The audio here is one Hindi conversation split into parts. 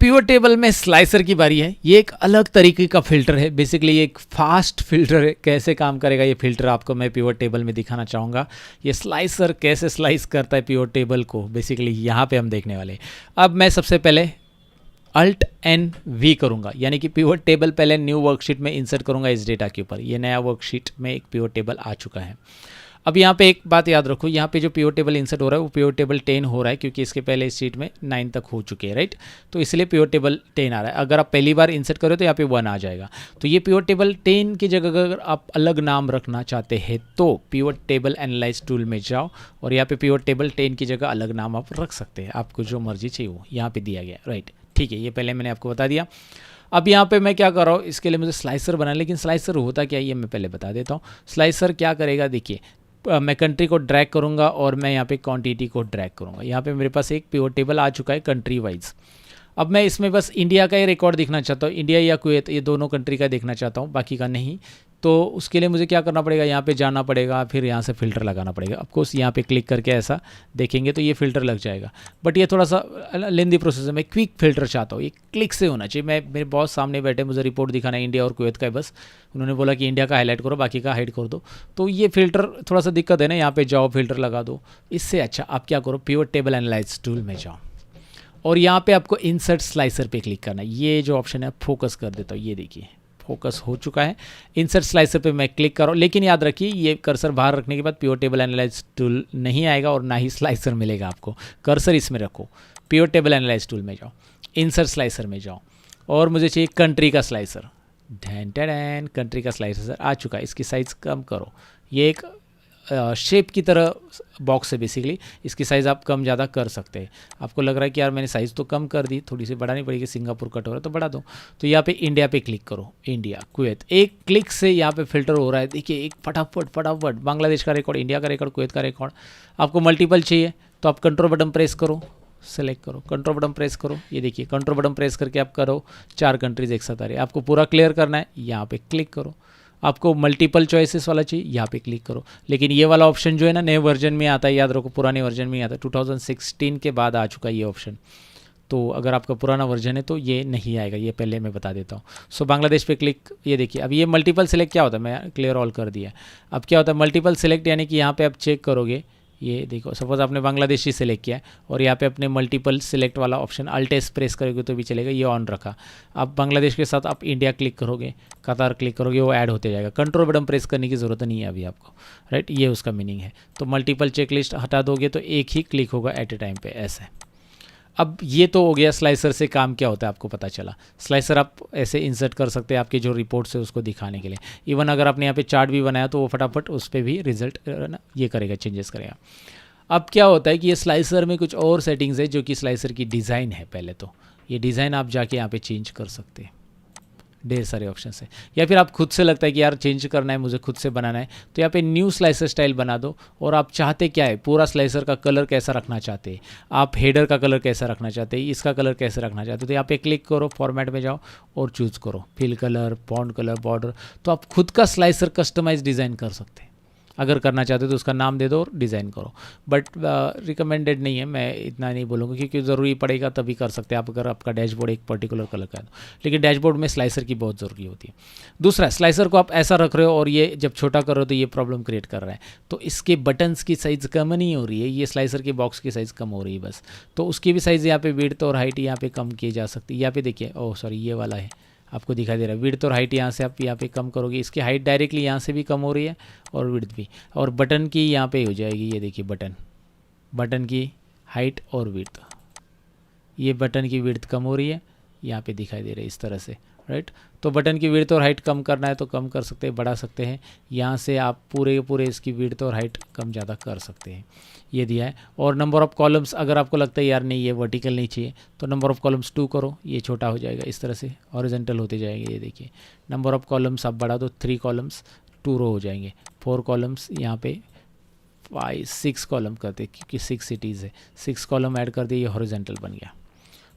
पिवट टेबल में स्लाइसर की बारी है। ये एक अलग तरीके का फिल्टर है, बेसिकली ये एक फास्ट फिल्टर है। कैसे काम करेगा ये फिल्टर आपको मैं पिवट टेबल में दिखाना चाहूँगा। ये स्लाइसर कैसे स्लाइस करता है पिवट टेबल को, बेसिकली यहाँ पे हम देखने वाले। अब मैं सबसे पहले Alt+N+V करूँगा, यानी कि पिवट टेबल पहले न्यू वर्कशीट में इंसर्ट करूँगा इस डेटा के ऊपर। ये नया वर्कशीट में एक पिवट टेबल आ चुका है। अब यहाँ पे एक बात याद रखो, यहाँ पे जो पिवट टेबल इंसर्ट हो रहा है वो पिवट टेबल 10 हो रहा है, क्योंकि इसके पहले इस शीट में 9 तक हो चुके हैं, राइट। तो इसलिए पिवट टेबल 10 आ रहा है। अगर आप पहली बार इंसर्ट करो तो यहाँ पे 1 आ जाएगा। तो ये पिवट टेबल 10 की जगह अगर आप अलग नाम रखना चाहते हैं तो पिवट टेबल एनालाइज टूल में जाओ और यहाँ पे पिवट टेबल 10 की जगह अलग नाम आप रख सकते हैं, आपको जो मर्जी चाहिए वो यहाँ पे दिया गया, राइट। ठीक है, ये पहले मैंने आपको बता दिया। अब यहाँ पे मैं क्या कर रहा हूँ, इसके लिए मुझे स्लाइसर बनाना, लेकिन स्लाइसर होता क्या है ये मैं पहले बता देता हूँ। स्लाइसर क्या करेगा, देखिए मैं कंट्री को ड्रैग करूँगा और मैं यहाँ पे क्वांटिटी को ड्रैग करूँगा। यहाँ पे मेरे पास एक पिवट टेबल आ चुका है कंट्री वाइज। अब मैं इसमें बस इंडिया का ही रिकॉर्ड दिखना चाहता हूँ, इंडिया या कुवैत, ये दोनों कंट्री का देखना चाहता हूँ, बाकी का नहीं। तो उसके लिए मुझे क्या करना पड़ेगा, यहाँ पे जाना पड़ेगा, फिर यहाँ से फ़िल्टर लगाना पड़ेगा। ऑफकोर्स यहाँ पे क्लिक करके ऐसा देखेंगे तो ये फ़िल्टर लग जाएगा, बट ये थोड़ा सा लेंदी प्रोसेस है। मैं क्विक फ़िल्टर चाहता हूँ, ये क्लिक से होना चाहिए। मैं मेरे बॉस सामने बैठे, मुझे रिपोर्ट दिखाना है इंडिया और कुवैत का है, बस उन्होंने बोला कि इंडिया का हाईलाइट करो, बाकी का हाइड कर दो। तो ये फ़िल्टर थोड़ा सा दिक्कत है ना, यहाँ पर जाओ फ़िल्टर लगा दो। इससे अच्छा आप क्या करो, पिवट टेबल एनालाइज टूल में जाओ और यहाँ पे आपको इंसर्ट स्लाइसर पे क्लिक करना है। ये जो ऑप्शन है फोकस कर देता हूँ, ये देखिए फोकस हो चुका है। इंसर्ट स्लाइसर पे मैं क्लिक करूँ, लेकिन याद रखिए ये कर्सर बाहर रखने के बाद पिवट टेबल एनालाइज टूल नहीं आएगा और ना ही स्लाइसर मिलेगा आपको। कर्सर इसमें रखो, पिवट टेबल एनालाइज टूल में जाओ, इंसर्ट स्लाइसर में जाओ और मुझे चाहिए कंट्री का स्लाइसर। ढैन कंट्री का स्लाइसर आ चुका है। इसकी साइज़ कम करो, ये एक शेप की तरह बॉक्स है बेसिकली, इसकी साइज़ आप कम ज़्यादा कर सकते हैं। आपको लग रहा है कि यार मैंने साइज़ तो कम कर दी, थोड़ी सी बढ़ानी पड़ेगी, सिंगापुर कट हो रहा है तो बढ़ा दो। तो यहाँ पे इंडिया पे क्लिक करो, इंडिया कुवैत, एक क्लिक से यहाँ पे फिल्टर हो रहा है। देखिए एक फटाफट बांग्लादेश का रिकॉर्ड, इंडिया का रिकॉर्ड, कुवैत का रिकॉर्ड। आपको मल्टीपल चाहिए तो आप कंट्रोल बटन प्रेस करो, सेलेक्ट करो, कंट्रोल बटन प्रेस करो। ये देखिए कंट्रोल बटन प्रेस करके आप करो 4 कंट्रीज एक साथ आ रही है। आपको पूरा क्लियर करना है, यहाँ पे क्लिक करो। आपको मल्टीपल चॉइसेस वाला चाहिए, यहाँ पे क्लिक करो। लेकिन ये वाला ऑप्शन जो है ना नए वर्जन में आता है, याद रखो पुराने वर्जन में आता है, 2016 के बाद आ चुका है ये ऑप्शन। तो अगर आपका पुराना वर्जन है तो ये नहीं आएगा, ये पहले मैं बता देता हूँ। सो बांग्लादेश पे क्लिक, ये देखिए अब ये मल्टीपल सिलेक्ट क्या होता है, मैं क्लियर ऑल कर दिया। अब क्या होता है मल्टीपल सिलेक्ट, यानी कि यहाँ पे आप चेक करोगे, ये देखो सपोज आपने बांग्लादेशी सिलेक्ट किया है और यहाँ पे अपने मल्टीपल सिलेक्ट वाला ऑप्शन अल्ट प्रेस करोगे तो भी चलेगा, ये ऑन रखा। अब बांग्लादेश के साथ आप इंडिया क्लिक करोगे, कतार क्लिक करोगे, वो ऐड होते जाएगा। कंट्रोल बटन प्रेस करने की ज़रूरत नहीं है अभी आपको, राइट। ये उसका मीनिंग है। तो मल्टीपल चेकलिस्ट हटा दोगे तो एक ही क्लिक होगा एट ए टाइम पे, ऐसे। अब ये तो हो गया स्लाइसर से काम क्या होता है आपको पता चला। स्लाइसर आप ऐसे इंसर्ट कर सकते हैं आपके जो रिपोर्ट्स है उसको दिखाने के लिए। इवन अगर आपने यहाँ पे चार्ट भी बनाया तो वो फटाफट उस पर भी रिजल्ट ये करेगा, चेंजेस करेगा। अब क्या होता है कि ये स्लाइसर में कुछ और सेटिंग्स है जो कि स्लाइसर की डिज़ाइन है। पहले तो ये डिज़ाइन आप जाके यहाँ पे चेंज कर सकते हैं, ढेर सारे ऑप्शन है। या फिर आप खुद से लगता है कि यार चेंज करना है, मुझे खुद से बनाना है, तो यहाँ पे न्यू स्लाइसर स्टाइल बना दो। और आप चाहते क्या है, पूरा स्लाइसर का कलर कैसा रखना चाहते हैं, आप हेडर का कलर कैसा रखना चाहते हैं, इसका कलर कैसे रखना चाहते हो, तो यहाँ पे क्लिक करो, फॉर्मेट में जाओ और चूज़ करो fill colour, font colour, border. तो आप खुद का स्लाइसर कस्टमाइज डिज़ाइन कर सकते हैं। अगर करना चाहते हो तो उसका नाम दे दो और डिज़ाइन करो, बट रिकमेंडेड नहीं है, मैं इतना नहीं बोलूँगा, क्योंकि ज़रूरी पड़ेगा तभी कर सकते हैं आप अगर आपका डैशबोर्ड एक पर्टिकुलर कलर का है। लेकिन डैशबोर्ड में स्लाइसर की बहुत ज़रूरी होती है। दूसरा, स्लाइसर को आप ऐसा रख रहे हो और ये जब छोटा कर रहे हो तो ये प्रॉब्लम क्रिएट कर रहा है, तो इसके बटन्स की साइज़ कम नहीं हो रही है, ये स्लाइसर के बॉक्स की साइज़ कम हो रही है बस। तो उसकी भी साइज़ यहाँ पे विड्थ और हाइट यहाँ पे कम की जा सकती है। यहाँ पे देखिए, ओह सॉरी, ये वाला है आपको दिखाई दे रहा है, विड्थ और हाइट यहाँ से आप यहाँ पे कम करोगे, इसकी हाइट डायरेक्टली यहाँ से भी कम हो रही है और विड्थ भी, और बटन की यहाँ पे हो जाएगी। ये देखिए बटन की हाइट और विड्थ, ये बटन की विड्थ कम हो रही है, यहाँ पे दिखाई दे रही है इस तरह से, राइट। तो बटन की विड्थ और हाइट कम करना है तो कम कर सकते हैं, बढ़ा सकते हैं। यहाँ से आप पूरे इसकी विड्थ और हाइट कम ज़्यादा कर सकते हैं, ये दिया है। और नंबर ऑफ़ कॉलम्स, अगर आपको लगता है यार नहीं ये वर्टिकल नहीं चाहिए तो नंबर ऑफ़ कॉलम्स 2 करो, ये छोटा हो जाएगा इस तरह से, हॉरिजॉन्टल होते जाएंगे। ये देखिए नंबर ऑफ़ कॉलम्स आप बढ़ा दो, 3 कॉलम्स 2 रो हो जाएंगे, 4 कॉलम्स यहाँ पे 6 कॉलम करते, क्योंकि 6 सिटीज़ है, 6 कॉलम ऐड कर दिए, ये हॉरिजॉन्टल बन गया।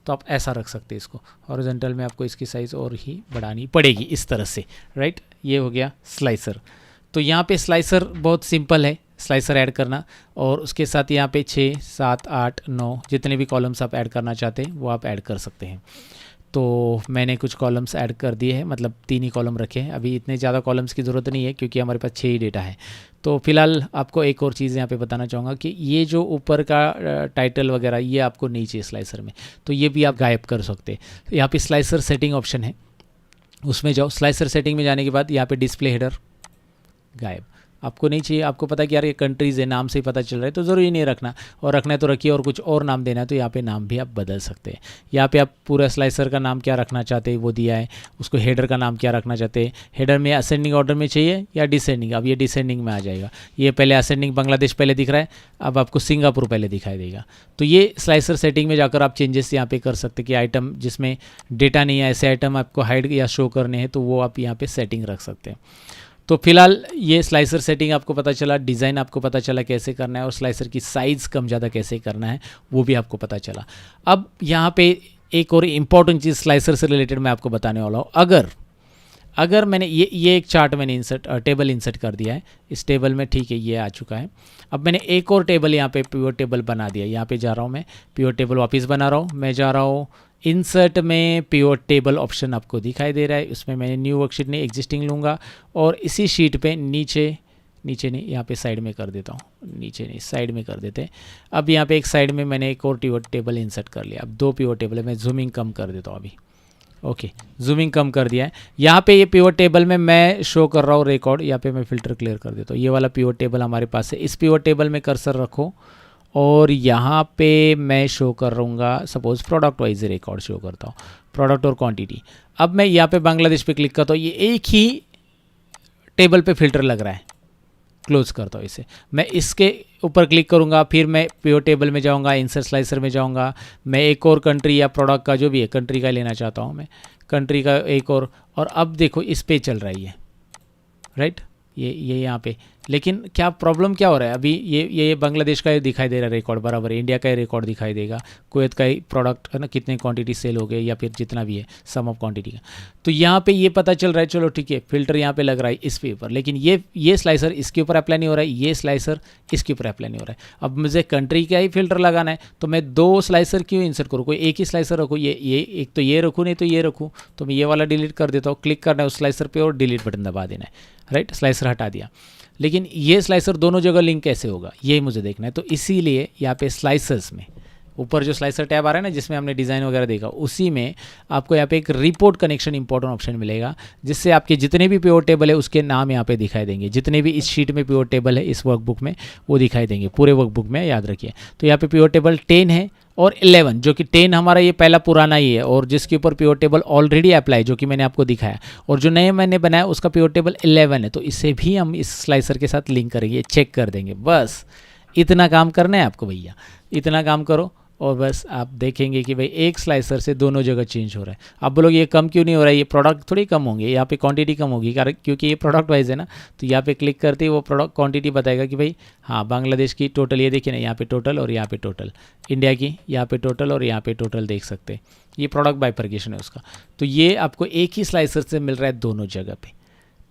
तो आप ऐसा रख सकते हैं इसको, हॉरिजॉन्टल में आपको इसकी साइज़ और ही बढ़ानी पड़ेगी इस तरह से, राइट। ये हो गया स्लाइसर। तो यहाँ पे स्लाइसर बहुत सिंपल है, स्लाइसर ऐड करना, और उसके साथ यहाँ पे 6, 7, 8, 9 जितने भी कॉलम्स आप ऐड करना चाहते हैं वो आप ऐड कर सकते हैं। तो मैंने कुछ कॉलम्स ऐड कर दिए हैं, मतलब 3 ही कॉलम रखे हैं। अभी इतने ज़्यादा कॉलम्स की ज़रूरत नहीं है क्योंकि हमारे पास 6 ही डेटा है। तो फिलहाल आपको एक और चीज़ यहाँ पे बताना चाहूँगा कि ये जो ऊपर का टाइटल वगैरह ये आपको नहीं चाहिए स्लाइसर में, तो ये भी आप गायब कर सकते हैं। तो यहाँ पे स्लाइसर सेटिंग ऑप्शन है, उसमें जाओ। स्लाइसर सेटिंग में जाने के बाद यहाँ पे डिस्प्ले हेडर गायब, आपको नहीं चाहिए। आपको पता है कि यार ये कंट्रीज़ है, नाम से ही पता चल रहा है, तो ज़रूरी नहीं रखना, और रखना है तो रखिए, और कुछ और नाम देना है तो यहाँ पे नाम भी आप बदल सकते हैं। यहाँ पे आप पूरा स्लाइसर का नाम क्या रखना चाहते हैं वो दिया है, उसको हेडर का नाम क्या रखना चाहते हैं, हेडर में असेंडिंग ऑर्डर में चाहिए या डिसेंडिंग, अब ये डिसेंडिंग में आ जाएगा। ये पहले असेंडिंग बांग्लादेश पहले दिख रहा है, अब आपको सिंगापुर पहले दिखाई देगा। तो ये स्लाइसर सेटिंग में जाकर आप चेंजेस यहाँ पे कर सकते हैं कि आइटम जिसमें डेटा नहीं है, ऐसे आइटम आपको हाइड या शो करने हैं, तो वो आप यहाँ पे सेटिंग रख सकते हैं। तो फिलहाल ये स्लाइसर सेटिंग आपको पता चला, डिज़ाइन आपको पता चला कैसे करना है, और स्लाइसर की साइज़ कम ज़्यादा कैसे करना है वो भी आपको पता चला। अब यहाँ पे एक और इम्पॉर्टेंट चीज़ स्लाइसर से रिलेटेड मैं आपको बताने वाला हूँ। अगर मैंने ये एक चार्ट मैंने टेबल इंसर्ट कर दिया है इस टेबल में, ठीक है, ये आ चुका है। अब मैंने एक और टेबल यहाँ पे पिवट टेबल बना दिया। यहाँ पे जा रहा हूँ मैं, पिवट टेबल वापस बना रहा हूँ, मैं जा रहा हूँ इंसर्ट में, पिवट टेबल ऑप्शन आपको दिखाई दे रहा है, उसमें मैंने न्यू वर्कशीट नहीं एग्जिस्टिंग लूँगा, और इसी शीट पे नीचे नहीं, यहाँ पे साइड में कर देता हूँ, नीचे नहीं साइड में कर देते हैं। अब यहाँ पे एक साइड में मैंने एक और पिवट टेबल इंसर्ट कर लिया। अब 2 पिवट टेबल है, मैं जूमिंग कम कर देता हूँ अभी। ओके, जूमिंग कम कर दिया है। यहाँ पे ये पिवट टेबल में मैं शो कर रहा हूँ रिकॉर्ड, यहाँ पे मैं फ़िल्टर क्लियर कर देता हूँ। ये वाला पिवट टेबल हमारे पास है, इस पिवट टेबल में कर्सर रखो, और यहाँ पे मैं शो कर रहूँगा, suppose product wise record show करता हूँ, प्रोडक्ट और क्वांटिटी। अब मैं यहाँ पे बांग्लादेश पे क्लिक करता हूँ, ये एक ही टेबल पे फिल्टर लग रहा है, क्लोज करता हूँ इसे। मैं इसके ऊपर क्लिक करूँगा, फिर मैं पिवट टेबल में जाऊँगा, इंसर्ट स्लाइसर में जाऊँगा, मैं एक और कंट्री या प्रोडक्ट का जो भी है कंट्री का लेना चाहता हूँ मैं, कंट्री का एक और अब देखो इस पे चल रहा है ये, राइट, ये यहाँ पे। लेकिन क्या प्रॉब्लम क्या हो रहा है अभी, ये बांग्लादेश का दिखाई दे रहा है रिकॉर्ड बराबर, इंडिया का रिकॉर्ड दिखाई देगा, कुवैत का ही प्रोडक्ट है ना, कितने क्वांटिटी सेल हो गए या फिर जितना भी है सम ऑफ क्वांटिटी का। तो यहाँ पे ये पता चल रहा है, चलो ठीक है, फिल्टर यहाँ पे लग रहा है इस पे ऊपर, लेकिन ये स्लाइसर इसके ऊपर अप्लाई नहीं हो रहा है, ये स्लाइसर इसके ऊपर अप्लाई नहीं हो रहा है। अब मुझे कंट्री का ही फिल्टर लगाना है, तो मैं 2 स्लाइसर क्यों इंसर्ट करूँ, कोई एक ही स्लाइसर रखूँ, ये एक तो ये रखूँ, नहीं तो ये रखूँ, तो मैं ये वाला डिलीट कर देता हूँ। क्लिक करना है उस स्लाइसर पे और डिलीट बटन दबा देना है, राइट, स्लाइसर हटा दिया। लेकिन ये स्लाइसर दोनों जगह लिंक कैसे होगा ये मुझे देखना है। तो इसीलिए यहाँ पे स्लाइसर्स में ऊपर जो स्लाइसर टैब आ रहा है ना, जिसमें हमने डिज़ाइन वगैरह देखा, उसी में आपको यहाँ पे एक रिपोर्ट कनेक्शन इंपॉर्टेंट ऑप्शन मिलेगा, जिससे आपके जितने भी पिवट टेबल है उसके नाम यहाँ पे दिखाई देंगे। जितने भी इस शीट में पिवट टेबल है इस वर्कबुक में वो दिखाई देंगे, पूरे वर्कबुक में, याद रखिए। तो यहाँ पे पिवट टेबल 10 है और 11, जो कि 10 हमारा ये पहला पुराना ही है, और जिसके ऊपर पिवट टेबल ऑलरेडी अप्लाई जो कि मैंने आपको दिखाया, और जो नए मैंने बनाया उसका पिवट टेबल 11 है। तो इसे भी हम इस स्लाइसर के साथ लिंक करेंगे, चेक कर देंगे। बस इतना काम करना है आपको भैया, इतना काम करो, और बस आप देखेंगे कि भाई एक स्लाइसर से दोनों जगह चेंज हो रहा है। आप बोलोगे ये कम क्यों नहीं हो रहा है, ये प्रोडक्ट थोड़ी कम होंगे, यहाँ पे क्वांटिटी कम होगी, कारण क्योंकि ये प्रोडक्ट वाइज है ना। तो यहाँ पे क्लिक करते ही वो प्रोडक्ट क्वांटिटी बताएगा कि भाई हाँ, बांग्लादेश की टोटल, ये देखिए ना, यहाँ पे टोटल और यहाँ पे टोटल, इंडिया की यहाँ पे टोटल और यहाँ पे टोटल देख सकते हैं। ये प्रोडक्ट बाइफर्केशन है उसका। तो ये आपको एक ही स्लाइसर से मिल रहा है दोनों जगह पे।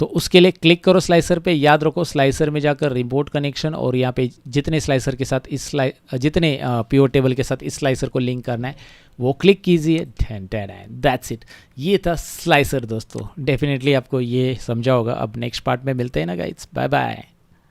तो उसके लिए क्लिक करो स्लाइसर पे, याद रखो स्लाइसर में जाकर रिपोर्ट कनेक्शन, और यहाँ पे जितने स्लाइसर के साथ जितने पिवट टेबल के साथ इस स्लाइसर को लिंक करना है वो क्लिक कीजिए। दैट्स इट, ये था स्लाइसर दोस्तों। डेफिनेटली आपको ये समझा होगा। अब नेक्स्ट पार्ट में मिलते हैं ना गाइस, बाय बाय।